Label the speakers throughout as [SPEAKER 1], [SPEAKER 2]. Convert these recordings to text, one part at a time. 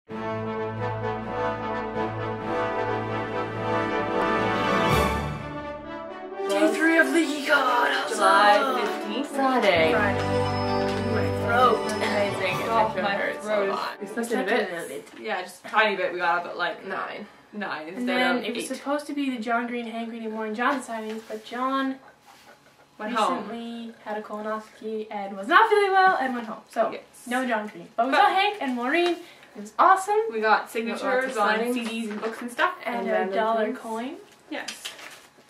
[SPEAKER 1] Day 3 of Leaky Con!
[SPEAKER 2] July 15th.
[SPEAKER 1] Friday. My throat.
[SPEAKER 2] Amazing.
[SPEAKER 1] Oh,
[SPEAKER 2] My throat.
[SPEAKER 1] We slept in a bit.
[SPEAKER 2] Yeah, just a tiny bit. We got up at like
[SPEAKER 1] 9.
[SPEAKER 2] 9
[SPEAKER 3] And
[SPEAKER 2] instead
[SPEAKER 3] then
[SPEAKER 2] of
[SPEAKER 3] it was
[SPEAKER 2] 8.
[SPEAKER 3] supposed to be the John Green, Hank Green, and Warren John signings, but John
[SPEAKER 2] Went home.
[SPEAKER 3] recently had a colonoscopy and was not feeling well and went home. So,
[SPEAKER 2] Yes.
[SPEAKER 3] no John Green. But we saw Hank and Maureen. It was awesome.
[SPEAKER 2] We got
[SPEAKER 1] Lots
[SPEAKER 2] signatures
[SPEAKER 1] of
[SPEAKER 2] on
[SPEAKER 1] signings.
[SPEAKER 2] CDs and books and stuff.
[SPEAKER 3] And
[SPEAKER 1] And
[SPEAKER 3] a dollar
[SPEAKER 1] things.
[SPEAKER 3] coin.
[SPEAKER 2] Yes.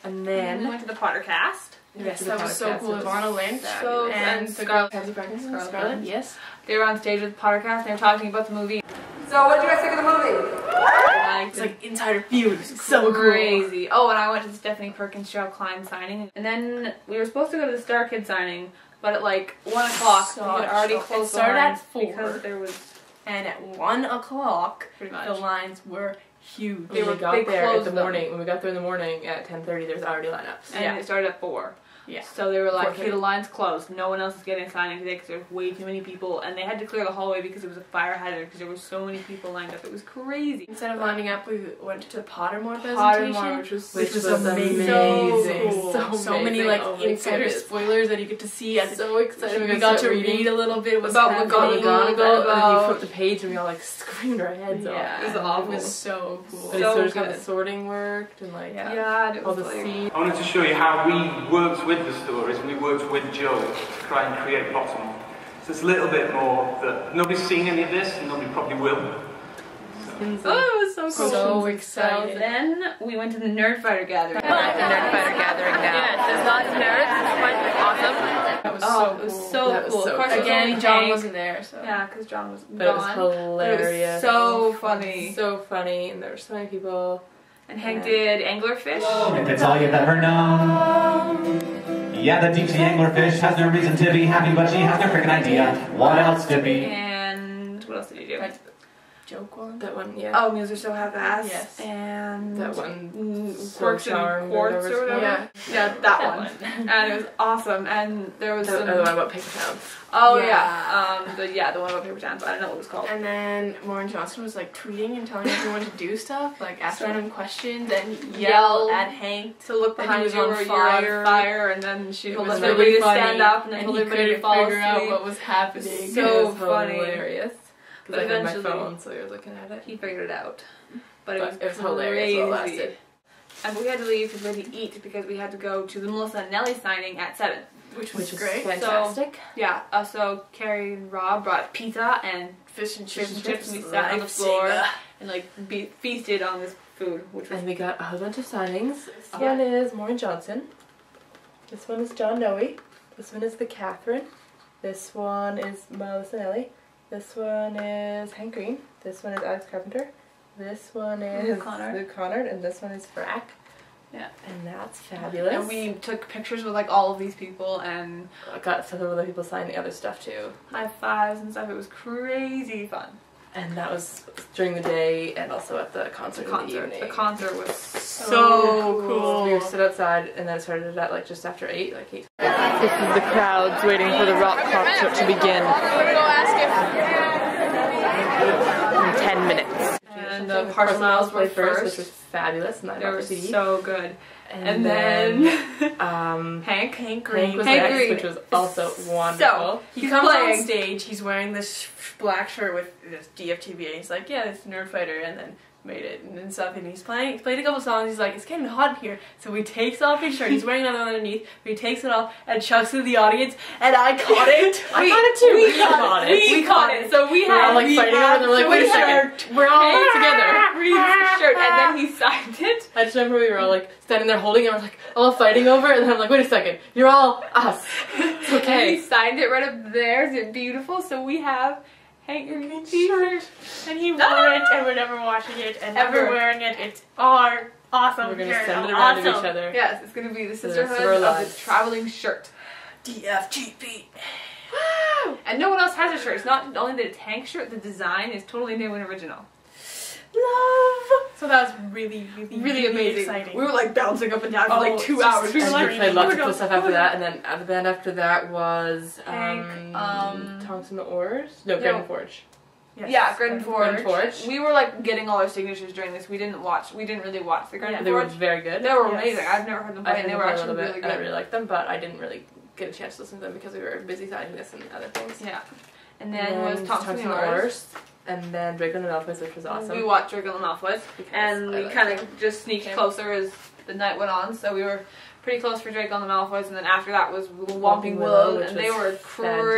[SPEAKER 1] And
[SPEAKER 2] And
[SPEAKER 1] then
[SPEAKER 2] we went to the Pottercast.
[SPEAKER 3] Yes, that was so cool. Ivana Lynch
[SPEAKER 2] So-
[SPEAKER 3] and
[SPEAKER 2] and
[SPEAKER 3] the
[SPEAKER 2] Scarlett.
[SPEAKER 3] girl Scarlett. Yes.
[SPEAKER 2] They were on stage with the Pottercast and they were talking about the movie.
[SPEAKER 4] So what did you guys think of the movie?
[SPEAKER 3] It's like insider view. It was so
[SPEAKER 2] Crazy. Oh, and I went to the Stephanie Perkins, Cheryl Klein signing. And then we were supposed to go to the Star Kid signing, but at like 1 o'clock, we had already
[SPEAKER 3] It
[SPEAKER 2] closed the
[SPEAKER 3] started at
[SPEAKER 2] lines
[SPEAKER 3] 4.
[SPEAKER 2] because there was
[SPEAKER 3] And at 1 o'clock,
[SPEAKER 2] pretty much.
[SPEAKER 3] the lines were huge.
[SPEAKER 2] They
[SPEAKER 1] when
[SPEAKER 2] were-
[SPEAKER 1] we got
[SPEAKER 2] they
[SPEAKER 1] there in
[SPEAKER 2] closed
[SPEAKER 1] the
[SPEAKER 2] them.
[SPEAKER 1] morning, when we got there in the morning at 10:30, there's already lineups.
[SPEAKER 2] And
[SPEAKER 3] Yeah.
[SPEAKER 2] it started at 4.
[SPEAKER 3] Yeah.
[SPEAKER 2] So they were like,
[SPEAKER 1] 4:30.
[SPEAKER 2] hey, the line's closed. No one else is getting a signing today because there's way too many people. And they had to clear the hallway because it was a fire hazard because there were so many people lined up. It was crazy.
[SPEAKER 3] Instead of lining up, we went to the Pottermore presentation.
[SPEAKER 2] Pottermore, which was
[SPEAKER 1] Which was
[SPEAKER 3] amazing.
[SPEAKER 1] amazing.
[SPEAKER 3] So many
[SPEAKER 1] amazing.
[SPEAKER 3] like
[SPEAKER 1] Oh my
[SPEAKER 3] insider
[SPEAKER 1] goodness.
[SPEAKER 3] spoilers that you get to see. And
[SPEAKER 1] So excited.
[SPEAKER 3] we got to read a little bit what's
[SPEAKER 2] About
[SPEAKER 3] happening.
[SPEAKER 2] McGonagall,
[SPEAKER 1] and
[SPEAKER 2] about-
[SPEAKER 1] he flipped the page and we all like screamed our heads
[SPEAKER 2] Yeah.
[SPEAKER 1] off.
[SPEAKER 2] It was awful.
[SPEAKER 3] It was so cool.
[SPEAKER 1] But
[SPEAKER 2] So
[SPEAKER 1] it's sort of how the
[SPEAKER 2] good.
[SPEAKER 1] sorting worked and like
[SPEAKER 2] Yeah, and it
[SPEAKER 1] all
[SPEAKER 2] was
[SPEAKER 1] the
[SPEAKER 2] like,
[SPEAKER 1] scenes.
[SPEAKER 5] I wanted to show you how we worked with the stories. We worked with Joe to try and create Pottermore. So it's a little bit more that nobody's seen any of this and nobody probably will.
[SPEAKER 2] oh, it was so cool.
[SPEAKER 3] So excited.
[SPEAKER 2] So then we went to the Nerd Fighter gathering.
[SPEAKER 1] The Nerd Fighter gathering now.
[SPEAKER 2] Yes, there's lots of nerds. It's quite awesome.
[SPEAKER 3] That was
[SPEAKER 2] Oh,
[SPEAKER 3] so
[SPEAKER 2] it was
[SPEAKER 3] cool.
[SPEAKER 2] so
[SPEAKER 1] That was
[SPEAKER 2] cool.
[SPEAKER 1] so
[SPEAKER 2] Of course,
[SPEAKER 1] cool.
[SPEAKER 2] it was
[SPEAKER 3] Again,
[SPEAKER 2] only
[SPEAKER 3] John
[SPEAKER 2] Hank.
[SPEAKER 3] wasn't there, so.
[SPEAKER 2] Yeah, because John was
[SPEAKER 1] But it was
[SPEAKER 2] gone.
[SPEAKER 1] hilarious.
[SPEAKER 2] It was so funny.
[SPEAKER 1] So funny, and there were so many people.
[SPEAKER 2] And Hank did anglerfish.
[SPEAKER 6] If it's all you've ever known. Yeah, the deep sea anglerfish has no reason to be happy, but she has no freaking idea what else to be.
[SPEAKER 2] And what else did he do?
[SPEAKER 3] That joke one.
[SPEAKER 1] That one, yeah.
[SPEAKER 2] Oh, Meals Are So Half-Ass.
[SPEAKER 3] Yes.
[SPEAKER 2] And
[SPEAKER 1] That one.
[SPEAKER 2] Quirks and Quartz or whatever.
[SPEAKER 3] Yeah.
[SPEAKER 2] Yeah, that one. And it was awesome. And there was
[SPEAKER 1] The
[SPEAKER 2] some.
[SPEAKER 1] other one about paper towns.
[SPEAKER 2] Oh
[SPEAKER 3] Yeah.
[SPEAKER 2] yeah. The one about paper towns. I don't know what it was called.
[SPEAKER 3] And then Warren Johnson was like tweeting and telling everyone to do stuff, like asking him questions and yell at Hank.
[SPEAKER 2] To look
[SPEAKER 3] that he
[SPEAKER 2] behind
[SPEAKER 3] was
[SPEAKER 2] you
[SPEAKER 3] on
[SPEAKER 2] or you're
[SPEAKER 3] fire.
[SPEAKER 2] on fire, and then she
[SPEAKER 3] It
[SPEAKER 2] told
[SPEAKER 3] was
[SPEAKER 2] everybody
[SPEAKER 3] really
[SPEAKER 2] to
[SPEAKER 3] funny,
[SPEAKER 2] stand up, and then
[SPEAKER 3] and
[SPEAKER 2] told
[SPEAKER 3] he
[SPEAKER 2] everybody to
[SPEAKER 3] couldn't
[SPEAKER 2] fall
[SPEAKER 3] figure out
[SPEAKER 2] asleep.
[SPEAKER 3] what was happening.
[SPEAKER 2] So
[SPEAKER 1] It was
[SPEAKER 2] funny.
[SPEAKER 1] hilarious.
[SPEAKER 2] But
[SPEAKER 1] Because I had my
[SPEAKER 2] eventually-
[SPEAKER 1] phone, so you're looking at it.
[SPEAKER 2] He figured it out.
[SPEAKER 1] But
[SPEAKER 2] But
[SPEAKER 1] it was hilarious while it
[SPEAKER 2] crazy.
[SPEAKER 1] lasted.
[SPEAKER 2] And we had to leave because we had to eat because we had to go to the Melissa and Nelly signing at 7.
[SPEAKER 3] Which
[SPEAKER 1] Which
[SPEAKER 3] was
[SPEAKER 1] is
[SPEAKER 3] great.
[SPEAKER 1] fantastic.
[SPEAKER 2] Yeah, so Carrie and Rob brought pizza and
[SPEAKER 3] Fish and
[SPEAKER 2] chips
[SPEAKER 3] chips.
[SPEAKER 2] and we sat on the floor and like feasted on this food, which was
[SPEAKER 1] And we got a whole bunch of signings. This
[SPEAKER 2] Yeah.
[SPEAKER 1] one is Maureen Johnson. This one is John Noe. This one is the Catherine. This one is Melissa Nelly. This one is Hank Green. This one is Alex Carpenter. This one is
[SPEAKER 2] Luke Connard.
[SPEAKER 1] Luke Connard, and this one is Frack.
[SPEAKER 2] Yeah.
[SPEAKER 1] And that's fabulous.
[SPEAKER 2] and we took pictures with like all of these people and
[SPEAKER 1] I got some other people signing the other stuff too.
[SPEAKER 2] high fives and stuff. It was crazy fun.
[SPEAKER 1] And that was during the day and also at the concert in the evening.
[SPEAKER 2] The concert was so
[SPEAKER 1] So
[SPEAKER 2] cool.
[SPEAKER 1] We were stood outside and then it started at like just after 8, like 8. This is the crowds waiting for the rock concert to begin. In 10 minutes.
[SPEAKER 2] And the Parcel Miles were first.
[SPEAKER 1] which was fabulous, and I
[SPEAKER 2] They
[SPEAKER 1] bought
[SPEAKER 2] were
[SPEAKER 1] the CD.
[SPEAKER 2] so good.
[SPEAKER 1] And
[SPEAKER 2] then
[SPEAKER 1] Hank
[SPEAKER 2] Green
[SPEAKER 1] was
[SPEAKER 2] Hank
[SPEAKER 1] next,
[SPEAKER 2] Green.
[SPEAKER 1] which was also wonderful.
[SPEAKER 2] So
[SPEAKER 3] He
[SPEAKER 2] he's
[SPEAKER 3] comes
[SPEAKER 2] playing.
[SPEAKER 3] on stage, he's wearing this black shirt with this DFTV, and he's like, yeah, it's Nerd Fighter, and then made it and stuff, and he's played a couple songs, he's like, it's getting hot in here, so he takes off his shirt, he's wearing another one underneath, but he takes it off and chucks it to the audience, and I caught it!
[SPEAKER 1] I caught it too! We caught it!
[SPEAKER 2] We caught it! So we
[SPEAKER 1] We're all
[SPEAKER 2] had
[SPEAKER 1] like fighting over it, and we're like, wait a second, we're all together.
[SPEAKER 2] Reed's shirt, and then he signed it.
[SPEAKER 1] I just remember we were all like standing there holding it, and we're like all fighting over it, and then I'm like, wait a second, you're all us. It's
[SPEAKER 2] And
[SPEAKER 1] okay.
[SPEAKER 2] he signed it right up there. Is it beautiful? So we have Hank Green t-shirt.
[SPEAKER 3] And he wore it, and we're never washing it, and
[SPEAKER 2] Ever.
[SPEAKER 3] never wearing it, it's our awesome
[SPEAKER 1] We're gonna
[SPEAKER 3] shirt.
[SPEAKER 1] send it around to
[SPEAKER 3] Awesome.
[SPEAKER 1] each other.
[SPEAKER 2] Yes, it's gonna be the
[SPEAKER 1] rest of
[SPEAKER 2] sisterhood
[SPEAKER 1] our
[SPEAKER 2] of the
[SPEAKER 1] lives.
[SPEAKER 2] traveling shirt.
[SPEAKER 3] DFGP.
[SPEAKER 2] Woo! And no one else has a shirt. It's not only that it's Hank's shirt. The design is totally new and original.
[SPEAKER 3] Love! So that was really
[SPEAKER 2] Really amazing.
[SPEAKER 3] exciting.
[SPEAKER 2] We were like bouncing up and down for like 2
[SPEAKER 3] just-
[SPEAKER 2] hours. We were
[SPEAKER 1] And
[SPEAKER 2] like,
[SPEAKER 1] we played lots
[SPEAKER 2] oh
[SPEAKER 1] of
[SPEAKER 2] my
[SPEAKER 1] cool
[SPEAKER 2] God.
[SPEAKER 1] stuff after that, and then the band after that was
[SPEAKER 2] Hank,
[SPEAKER 1] Tonks and the Oars? No, Garden Forge.
[SPEAKER 3] Yes.
[SPEAKER 2] Yeah, Garden Forge.
[SPEAKER 3] Garden Forge.
[SPEAKER 2] We were like getting all our signatures during this. We didn't really watch the Garden
[SPEAKER 3] They were
[SPEAKER 2] Forge.
[SPEAKER 3] very good.
[SPEAKER 2] They were
[SPEAKER 3] Yes.
[SPEAKER 2] amazing. I've never heard them
[SPEAKER 3] I
[SPEAKER 2] play, and they were
[SPEAKER 3] heard them
[SPEAKER 2] actually
[SPEAKER 3] play a
[SPEAKER 2] really
[SPEAKER 3] little bit, and I
[SPEAKER 2] good.
[SPEAKER 3] really liked them, but I didn't really get a chance to listen to them because we were busy signing this and other things.
[SPEAKER 2] Yeah. And then was Thompson and Oars.
[SPEAKER 3] And then Draco and the Malfoys, which was awesome.
[SPEAKER 2] We watched Draco and the Malfoys,
[SPEAKER 3] Because
[SPEAKER 2] and
[SPEAKER 3] I
[SPEAKER 2] we
[SPEAKER 3] liked
[SPEAKER 2] kind
[SPEAKER 3] them.
[SPEAKER 2] of just sneaked closer as the night went on. So we were pretty close for Draco and the Malfoys, and then after that was Whomping Willow,
[SPEAKER 3] which
[SPEAKER 2] and they
[SPEAKER 3] was
[SPEAKER 2] were
[SPEAKER 3] fantastic,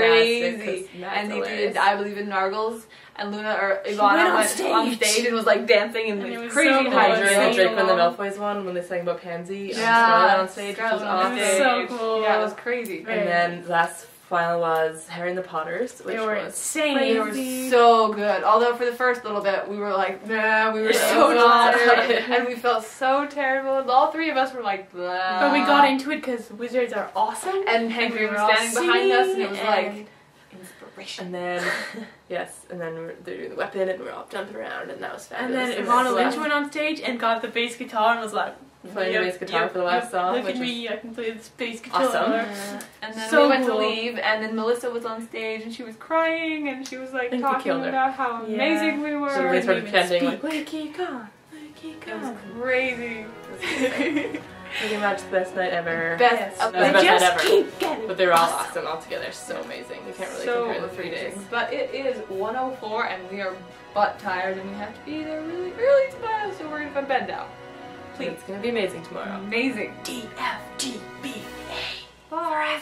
[SPEAKER 2] crazy.
[SPEAKER 3] 'cause Matt's
[SPEAKER 2] And they
[SPEAKER 3] hilarious.
[SPEAKER 2] did I Believe in Nargles, and Luna or
[SPEAKER 3] She
[SPEAKER 2] Ivana
[SPEAKER 3] went on
[SPEAKER 2] on stage and was like dancing and,
[SPEAKER 3] And it
[SPEAKER 2] was
[SPEAKER 3] was
[SPEAKER 2] crazy
[SPEAKER 3] so
[SPEAKER 2] high
[SPEAKER 3] cool.
[SPEAKER 2] notes.
[SPEAKER 3] During the
[SPEAKER 2] Singing
[SPEAKER 3] Draco and the
[SPEAKER 2] along.
[SPEAKER 3] Malfoys one, when they sang about Pansy,
[SPEAKER 2] Yeah,
[SPEAKER 3] Scarlet on stage, which was
[SPEAKER 2] Scarlet on
[SPEAKER 3] awesome.
[SPEAKER 2] stage.
[SPEAKER 3] So
[SPEAKER 2] cool. Yeah, it was crazy.
[SPEAKER 3] And then last final was Harry and the Potters, which
[SPEAKER 7] They were
[SPEAKER 3] was
[SPEAKER 7] insane.
[SPEAKER 2] They were so good. Although for the first little bit we were like, nah, we were
[SPEAKER 3] Yeah,
[SPEAKER 2] so
[SPEAKER 3] it was
[SPEAKER 2] tired,
[SPEAKER 3] not.
[SPEAKER 2] and we felt so terrible. All three of us were like, blah.
[SPEAKER 7] But we got into it because wizards are awesome.
[SPEAKER 2] And Henry
[SPEAKER 7] we were
[SPEAKER 2] was
[SPEAKER 7] all
[SPEAKER 2] standing behind us, and it was
[SPEAKER 7] singing,
[SPEAKER 2] like
[SPEAKER 7] and-
[SPEAKER 2] inspiration.
[SPEAKER 3] And then, yes, and then they're doing the weapon, and we're all jumping around, and that was
[SPEAKER 7] And
[SPEAKER 3] fabulous.
[SPEAKER 7] then
[SPEAKER 3] that's
[SPEAKER 7] Ivana
[SPEAKER 3] the
[SPEAKER 7] Lynch
[SPEAKER 3] last-
[SPEAKER 7] went on stage and got the bass guitar and was like,
[SPEAKER 3] Playing the bass guitar for the last song,
[SPEAKER 7] Look
[SPEAKER 3] which
[SPEAKER 7] at
[SPEAKER 3] was
[SPEAKER 7] me, I can play this bass guitar.
[SPEAKER 3] awesome.
[SPEAKER 2] And then
[SPEAKER 7] So
[SPEAKER 2] we went
[SPEAKER 7] cool.
[SPEAKER 2] to leave, and then Melissa was on stage, and she was crying, and she was like
[SPEAKER 3] think we
[SPEAKER 2] talking
[SPEAKER 3] killed her.
[SPEAKER 2] about how
[SPEAKER 7] Yeah.
[SPEAKER 2] amazing we were.
[SPEAKER 3] So everybody started
[SPEAKER 7] even
[SPEAKER 3] pretending
[SPEAKER 7] speak.
[SPEAKER 3] like, Leaky Con, Leaky
[SPEAKER 2] It was
[SPEAKER 3] Con.
[SPEAKER 2] crazy.
[SPEAKER 3] Pretty much the best night ever.
[SPEAKER 2] Best.
[SPEAKER 7] Yes.
[SPEAKER 2] of
[SPEAKER 3] That was
[SPEAKER 2] the
[SPEAKER 3] the best
[SPEAKER 7] Just
[SPEAKER 3] night ever.
[SPEAKER 7] keep getting
[SPEAKER 3] But they were all awesome all together, so amazing. You can't really
[SPEAKER 2] so
[SPEAKER 3] compare the 3 days.
[SPEAKER 2] amazing. But it is 1:04, and we are butt tired, and we have to be there really early tomorrow, so we're gonna go to bed now. Please.
[SPEAKER 3] It's gonna be amazing tomorrow.
[SPEAKER 2] Amazing.
[SPEAKER 7] DFTBA.
[SPEAKER 2] Bye.